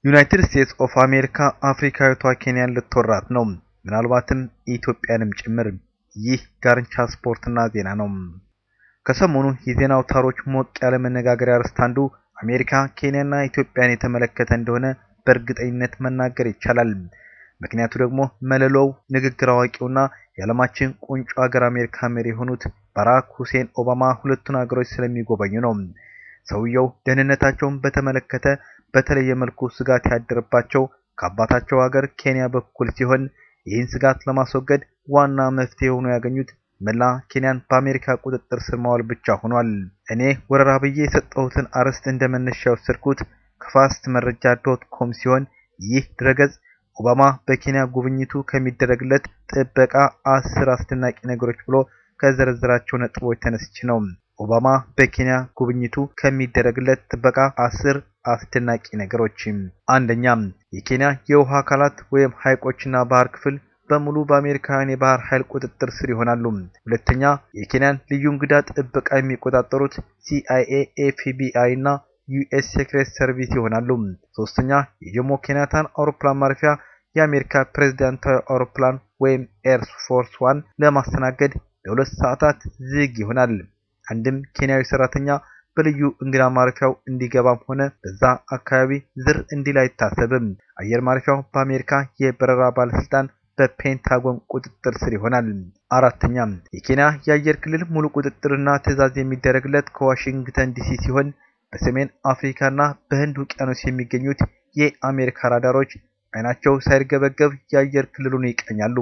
ዩናይትድ ስቴትስ ኦፍ አሜሪካ አፍሪካዊቷ ኬንያን ልትወራት ነው፣ ምናልባትም ኢትዮጵያንም ጭምር። ይህ ጋርንቻ ስፖርትና ዜና ነው። ከሰሞኑ የዜና አውታሮች ሞቅ ያለ መነጋገሪያ ርዕስ አንዱ አሜሪካ ኬንያና ኢትዮጵያን የተመለከተ እንደሆነ በእርግጠኝነት መናገር ይቻላል። ምክንያቱ ደግሞ መለሎው ንግግር አዋቂውና የዓለማችን ቁንጮ ሀገር አሜሪካ መሪ የሆኑት ባራክ ሁሴን ኦባማ ሁለቱን ሀገሮች ስለሚጎበኙ ነው። ሰውየው ደህንነታቸውን በተመለከተ በተለየ መልኩ ስጋት ያደረባቸው ከአባታቸው ሀገር ኬንያ በኩል ሲሆን ይህን ስጋት ለማስወገድ ዋና መፍትሄ ሆኖ ያገኙት መላ ኬንያን በአሜሪካ ቁጥጥር ስር ማዋል ብቻ ሆኗል። እኔ ወረራ ብዬ የሰጠሁትን አርዕስት እንደመነሻ የወሰድኩት ከፋስትመረጃ.com ሲሆን ይህ ድረገጽ ኦባማ በኬንያ ጉብኝቱ ከሚደረግለት ጥበቃ 10 አስደናቂ ነገሮች ብሎ ከዘረዘራቸው ነጥቦች ተነስቼ ነው። ኦባማ በኬንያ ጉብኝቱ ከሚደረግለት ጥበቃ 10 አስደናቂ ነገሮች። አንደኛ፣ የኬንያ የውሃ አካላት ወይም ሐይቆችና ባህር ክፍል በሙሉ በአሜሪካውያን የባህር ኃይል ቁጥጥር ስር ይሆናሉ። ሁለተኛ፣ የኬንያን ልዩ እንግዳ ጥበቃ የሚቆጣጠሩት CIA፣ FBI እና US ሴክሬት ሰርቪስ ይሆናሉ። ሶስተኛ፣ የጆሞ ኬንያታን አውሮፕላን ማረፊያ የአሜሪካ ፕሬዝዳንታዊ አውሮፕላን ወይም ኤር ፎርስ ዋን ለማስተናገድ ለ2 ሰዓታት ዝግ ይሆናል። አንድም ኬንያዊ ሰራተኛ በልዩ እንግዳ ማረፊያው እንዲገባም ሆነ በዛ አካባቢ ዝር እንዲል አይታሰብም። አየር ማረፊያው በአሜሪካ የበረራ ባለስልጣን በፔንታጎን ቁጥጥር ስር ይሆናል። አራተኛ፣ የኬንያ የአየር ክልል ሙሉ ቁጥጥርና ትዕዛዝ የሚደረግለት ከዋሽንግተን ዲሲ ሲሆን በሰሜን አፍሪካና በህንድ ውቅያኖስ የሚገኙት የአሜሪካ ራዳሮች አይናቸው ሳይርገበገብ የአየር ክልሉን ይቀኛሉ።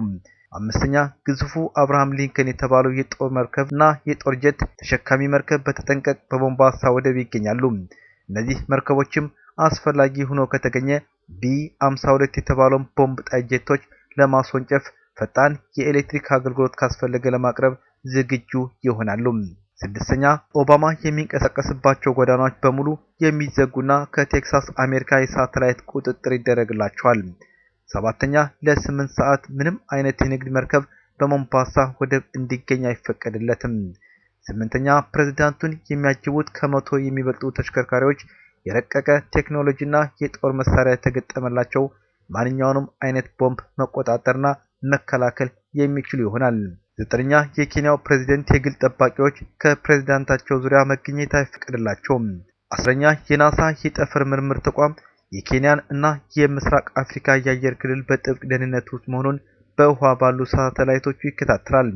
አምስተኛ፣ ግዙፉ አብርሃም ሊንከን የተባለው የጦር መርከብና የጦር ጀት ተሸካሚ መርከብ በተጠንቀቅ በሞምባሳ ወደብ ይገኛሉ። እነዚህ መርከቦችም አስፈላጊ ሆኖ ከተገኘ B-52 የተባለውን ቦምብ ጣይ ጀቶች ለማስወንጨፍ ፈጣን የኤሌክትሪክ አገልግሎት ካስፈለገ ለማቅረብ ዝግጁ ይሆናሉ። ስድስተኛ፣ ኦባማ የሚንቀሳቀስባቸው ጎዳናዎች በሙሉ የሚዘጉና ከቴክሳስ አሜሪካ የሳተላይት ቁጥጥር ይደረግላቸዋል። ሰባተኛ፣ ለ8 ሰዓት ምንም አይነት የንግድ መርከብ በሞምባሳ ወደብ እንዲገኝ አይፈቀድለትም። ስምንተኛ፣ ፕሬዝዳንቱን የሚያጅቡት ከመቶ የሚበልጡ ተሽከርካሪዎች የረቀቀ ቴክኖሎጂና የጦር መሳሪያ የተገጠመላቸው ማንኛውንም አይነት ቦምብ መቆጣጠርና መከላከል የሚችሉ ይሆናል። ዘጠነኛ፣ የኬንያው ፕሬዝዳንት የግል ጠባቂዎች ከፕሬዝዳንታቸው ዙሪያ መገኘት አይፈቀድላቸውም። አስረኛ፣ የናሳ የጠፈር ምርምር ተቋም የኬንያን እና የምስራቅ አፍሪካ የአየር ክልል በጥብቅ ደህንነት ውስጥ መሆኑን በውሃ ባሉ ሳተላይቶቹ ይከታተላል።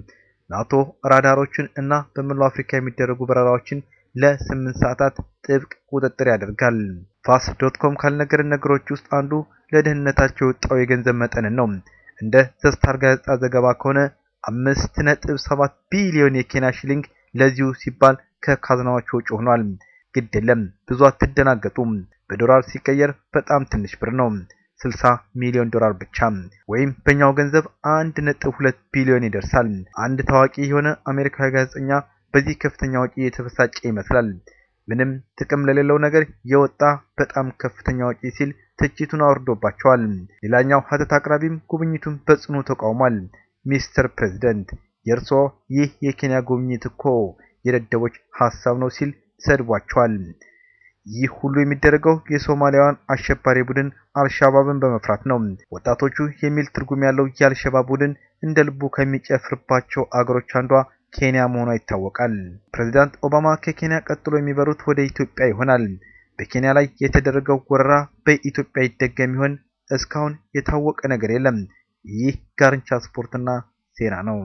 ናቶ ራዳሮችን እና በመላው አፍሪካ የሚደረጉ በረራዎችን ለ8 ሰዓታት ጥብቅ ቁጥጥር ያደርጋል። ፋስት.com ካልነገረን ነገሮች ውስጥ አንዱ ለደህንነታቸው የወጣው የገንዘብ መጠን ነው። እንደ ዘስታር ጋዜጣ ዘገባ ከሆነ 5.7 ቢሊዮን የኬንያ ሽሊንግ ለዚሁ ሲባል ከካዝናዎቹ ወጪ ሆኗል። ግድ የለም ብዙ አትደናገጡም። በዶላር ሲቀየር በጣም ትንሽ ብር ነው። 60 ሚሊዮን ዶላር ብቻ ወይም በእኛው ገንዘብ 1.2 ቢሊዮን ይደርሳል። አንድ ታዋቂ የሆነ አሜሪካዊ ጋዜጠኛ በዚህ ከፍተኛ ወጪ የተበሳጨ ይመስላል። ምንም ጥቅም ለሌለው ነገር የወጣ በጣም ከፍተኛ ወጪ ሲል ትችቱን አወርዶባቸዋል። ሌላኛው ሀተት አቅራቢም ጉብኝቱን በጽኑ ተቃውሟል። ሚስተር ፕሬዝዳንት የእርስዎ ይህ የኬንያ ጉብኝት እኮ የደደቦች ሀሳብ ነው ሲል ሰድቧቸዋል። ይህ ሁሉ የሚደረገው የሶማሊያዋን አሸባሪ ቡድን አልሻባብን በመፍራት ነው። ወጣቶቹ የሚል ትርጉም ያለው የአልሸባብ ቡድን እንደ ልቡ ከሚጨፍርባቸው አገሮች አንዷ ኬንያ መሆኗ ይታወቃል። ፕሬዝዳንት ኦባማ ከኬንያ ቀጥሎ የሚበሩት ወደ ኢትዮጵያ ይሆናል። በኬንያ ላይ የተደረገው ወረራ በኢትዮጵያ ይደገም ይሆን? እስካሁን የታወቀ ነገር የለም። ይህ ጋርንቻ ስፖርትና ዜና ነው።